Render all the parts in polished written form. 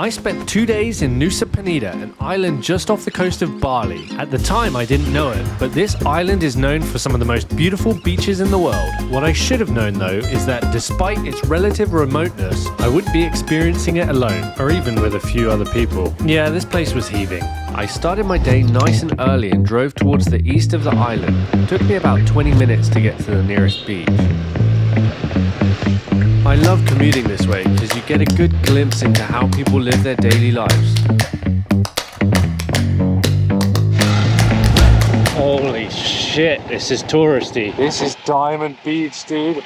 I spent 2 days in Nusa Penida, an island just off the coast of Bali. At the time, I didn't know it, but this island is known for some of the most beautiful beaches in the world. What I should have known though is that despite its relative remoteness, I wouldn't be experiencing it alone, or even with a few other people. Yeah, this place was heaving. I started my day nice and early and drove towards the east of the island. It took me about 20 minutes to get to the nearest beach. I love commuting this way because you get a good glimpse into how people live their daily lives. Holy shit, this is touristy. This is Diamond Beach, dude.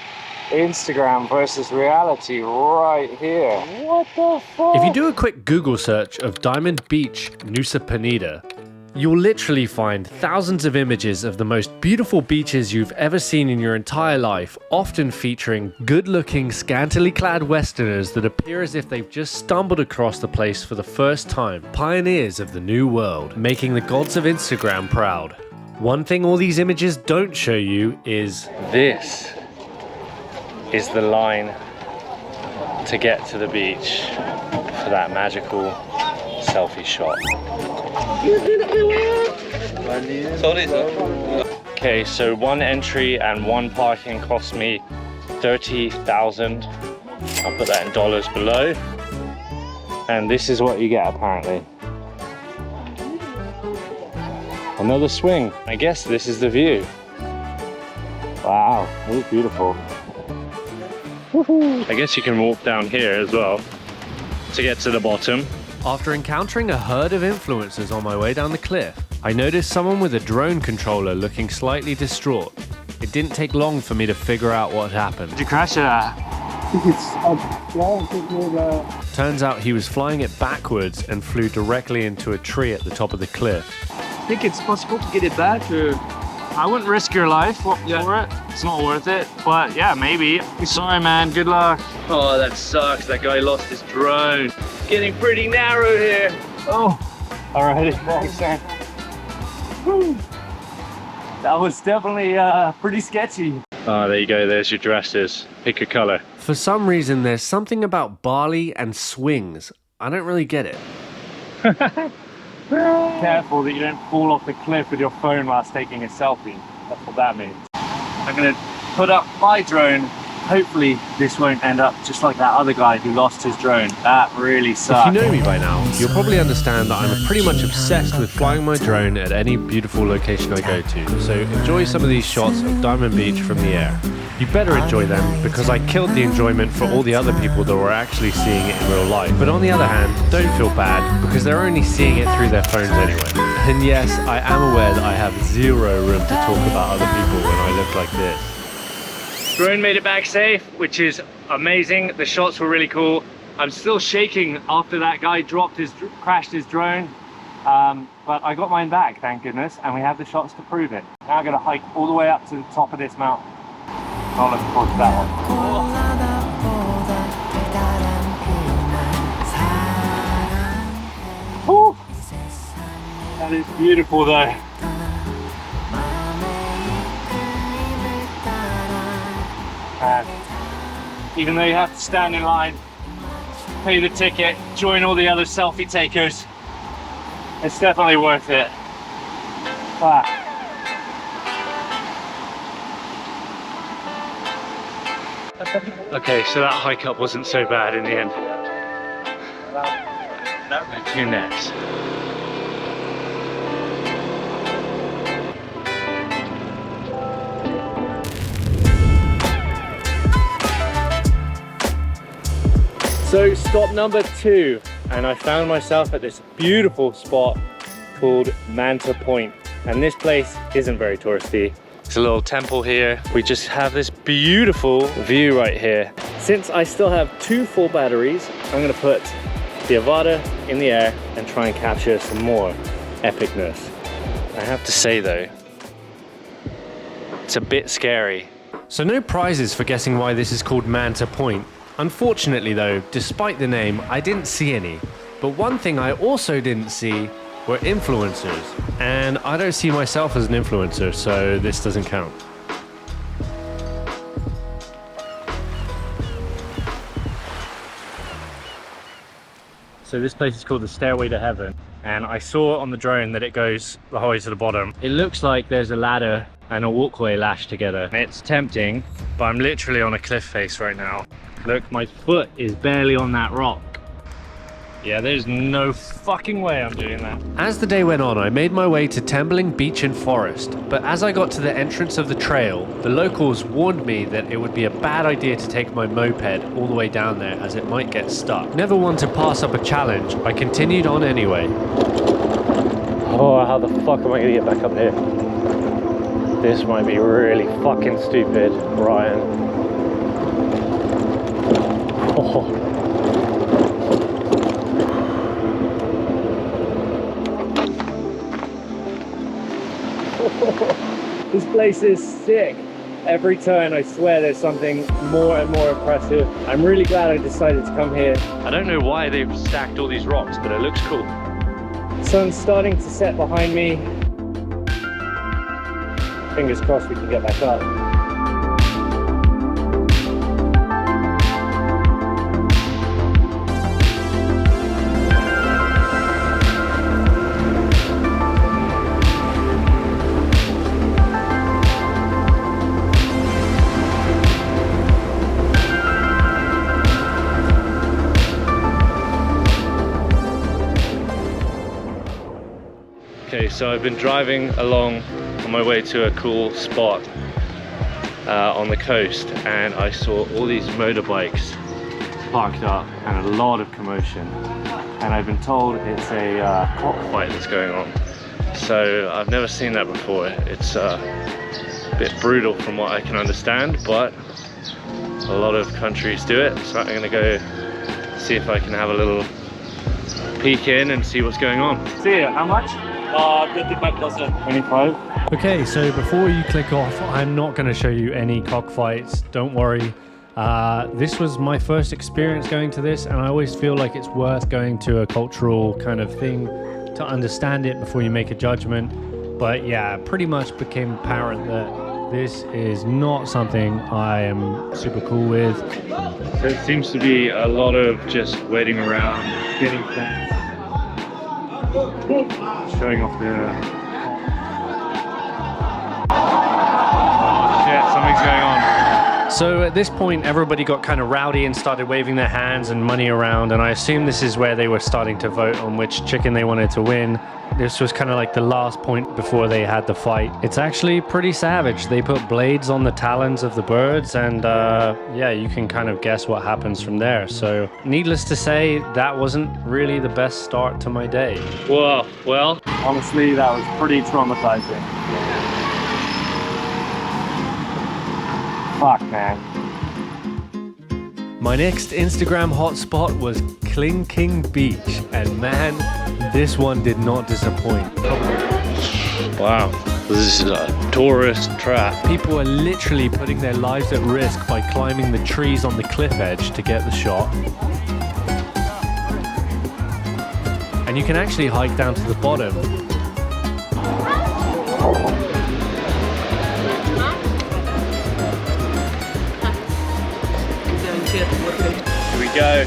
Instagram versus reality right here. What the fuck? If you do a quick Google search of Diamond Beach, Nusa Penida, you'll literally find thousands of images of the most beautiful beaches you've ever seen in your entire life, often featuring good-looking, scantily clad Westerners that appear as if they've just stumbled across the place for the first time, pioneers of the new world, making the gods of Instagram proud. One thing all these images don't show you is this is the line to get to the beach for that magical selfie shot. Okay, so one entry and one parking cost me 30,000. I'll put that in dollars below. And this is what you get apparently. Another swing. I guess this is the view. Wow, it is beautiful. I guess you can walk down here as well to get to the bottom. After encountering a herd of influencers on my way down the cliff, I noticed someone with a drone controller looking slightly distraught. It didn't take long for me to figure out what happened. Did you crash it at? Turns out he was flying it backwards and flew directly into a tree at the top of the cliff. I think it's possible to get it back. I wouldn't risk your life for it. It's not worth it. But yeah, maybe. Sorry, man. Good luck. Oh, that sucks. That guy lost his drone. Getting pretty narrow here. Oh, alrighty. Thanks, man. Woo. That was definitely pretty sketchy. Ah, there you go. There's your dresses. Pick a color. For some reason, there's something about Bali and swings. I don't really get it. Careful that you don't fall off the cliff with your phone whilst taking a selfie. That's what that means. I'm gonna put up my drone. Hopefully this won't end up just like that other guy who lost his drone. That really sucks. If you know me by now, you'll probably understand that I'm pretty much obsessed with flying my drone at any beautiful location I go to. So enjoy some of these shots of Diamond Beach from the air. You better enjoy them because I killed the enjoyment for all the other people that were actually seeing it in real life. But on the other hand, don't feel bad because they're only seeing it through their phones anyway. And yes, I am aware that I have zero room to talk about other people when I look like this. Drone made it back safe, which is amazing. The shots were really cool. I'm still shaking after that guy crashed his drone. But I got mine back, thank goodness, and we have the shots to prove it. Now I'm gonna hike all the way up to the top of this mountain. I'm looking forward to that one. Whew. That is beautiful though. And even though you have to stand in line, pay the ticket, join all the other selfie takers, it's definitely worth it. Wow. Okay, so that hike up wasn't so bad in the end. Back to next. So stop number 2, and I found myself at this beautiful spot called Manta Point. And this place isn't very touristy. It's a little temple here. We just have this beautiful view right here. Since I still have 2 full batteries, I'm gonna put the Avada in the air and try and capture some more epicness. I have to say though, it's a bit scary. So no prizes for guessing why this is called Manta Point. Unfortunately though, despite the name, I didn't see any. But one thing I also didn't see were influencers. And I don't see myself as an influencer, so this doesn't count. So this place is called the Stairway to Heaven, and I saw on the drone that it goes the whole way to the bottom. It looks like there's a ladder and a walkway lashed together. It's tempting, but I'm literally on a cliff face right now. Look, my foot is barely on that rock. Yeah, there's no fucking way I'm doing that. As the day went on, I made my way to Tembling Beach and Forest, but as I got to the entrance of the trail, the locals warned me that it would be a bad idea to take my moped all the way down there as it might get stuck. Never one to pass up a challenge, I continued on anyway. Oh, how the fuck am I gonna get back up here? This might be really fucking stupid, Ryan. Oh. This place is sick. Every turn, I swear there's something more and more impressive. I'm really glad I decided to come here. I don't know why they've stacked all these rocks, but it looks cool. Sun's starting to set behind me. Fingers crossed we can get back up. Okay, so I've been driving along on my way to a cool spot on the coast, and I saw all these motorbikes parked up and a lot of commotion, and I've been told it's a cockfight that's going on. So I've never seen that before. It's a bit brutal from what I can understand, but a lot of countries do it, so I'm gonna go see if I can have a little peek in and see what's going on. See ya. How much? 25,000. 25? Okay, so before you click off, I'm not going to show you any cockfights, don't worry. This was my first experience going to this, and I always feel like it's worth going to a cultural kind of thing to understand it before you make a judgment. But yeah, pretty much became apparent that this is not something I am super cool with. So it seems to be a lot of just waiting around, getting things. Showing off the... Oh shit, something's going on. So at this point, everybody got kind of rowdy and started waving their hands and money around, and I assume this is where they were starting to vote on which chicken they wanted to win. This was kind of like the last point before they had the fight. It's actually pretty savage. They put blades on the talons of the birds, and yeah, you can kind of guess what happens from there. So needless to say, that wasn't really the best start to my day. Whoa, well, honestly, that was pretty traumatizing. Fuck, man. My next Instagram hotspot was Klingking Beach, and man, this one did not disappoint. Wow, this is a tourist trap. People are literally putting their lives at risk by climbing the trees on the cliff edge to get the shot. And you can actually hike down to the bottom. Here we go,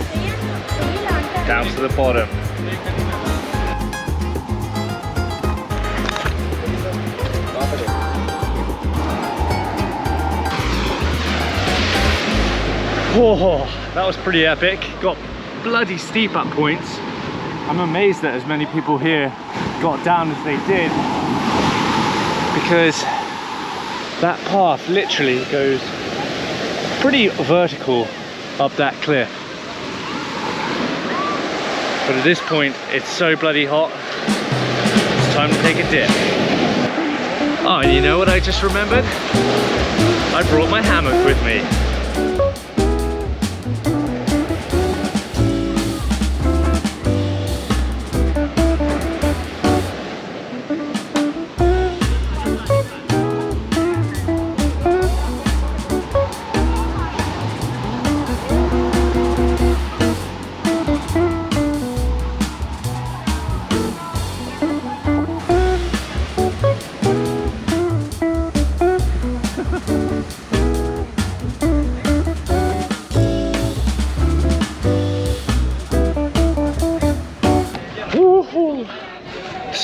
down to the bottom. Whoa, that was pretty epic. Got bloody steep up points. I'm amazed that as many people here got down as they did, because that path literally goes pretty vertical up that cliff. But at this point, it's so bloody hot, it's time to take a dip. Oh, and you know what I just remembered? I brought my hammock with me.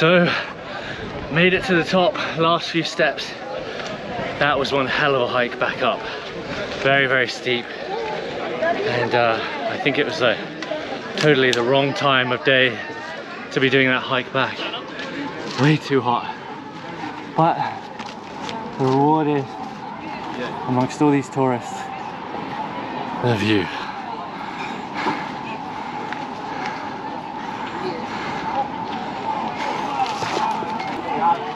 So, made it to the top, last few steps. That was one hell of a hike back up. Very, very steep. And I think it was totally the wrong time of day to be doing that hike back. Way too hot. But the reward is, amongst all these tourists, the view.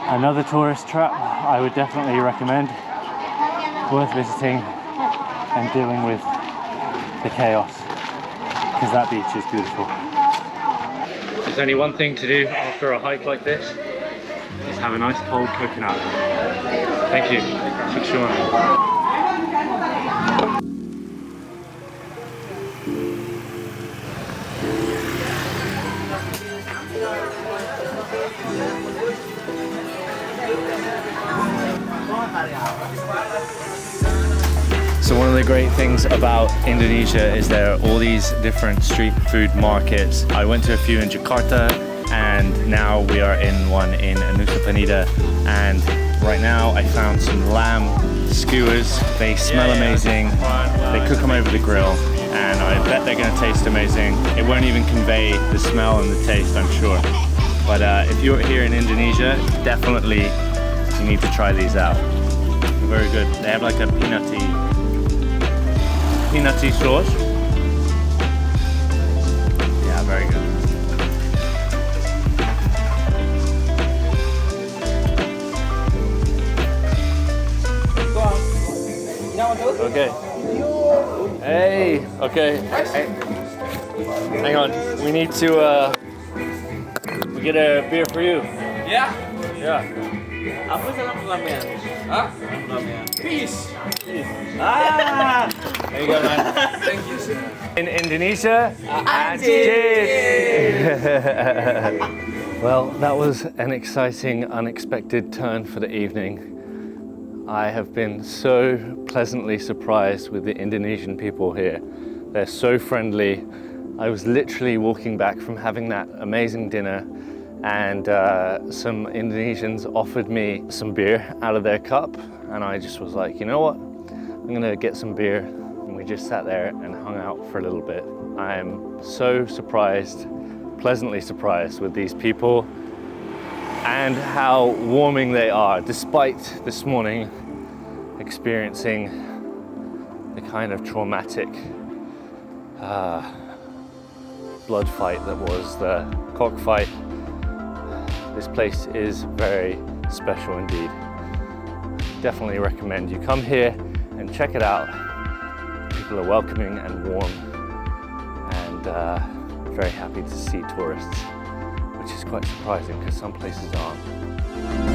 Another tourist trap I would definitely recommend. Worth visiting and dealing with the chaos, because that beach is beautiful. There's only one thing to do after a hike like this, is have a nice cold coconut. Thank you. Shukshuma. So one of the great things about Indonesia is there are all these different street food markets. I went to a few in Jakarta, and now we are in one in Nusa Penida. And right now I found some lamb skewers. They smell amazing. They cook them over the grill, and I bet they're going to taste amazing. It won't even convey the smell and the taste, I'm sure. But if you're here in Indonesia, definitely you need to try these out. They're very good. They have like a peanutty sauce. Yeah, very good. Okay. Hey. Okay. Hey. Hang on. We need to. We get a beer for you. Yeah? Yeah. Apa salam ramen? Hah? Ramen. Peace. Ah. There you go, man. Thank you, sir. In Indonesia, well, that was an exciting, unexpected turn for the evening. I have been so pleasantly surprised with the Indonesian people here. They're so friendly. I was literally walking back from having that amazing dinner, and some Indonesians offered me some beer out of their cup, and I just was like, you know what? I'm gonna get some beer. And we just sat there and hung out for a little bit. I'm so surprised, pleasantly surprised with these people and how warming they are, despite this morning experiencing the kind of traumatic blood fight that was the cockfight. This place is very special indeed. Definitely recommend you come here and check it out. People are welcoming and warm, and very happy to see tourists, which is quite surprising because some places aren't.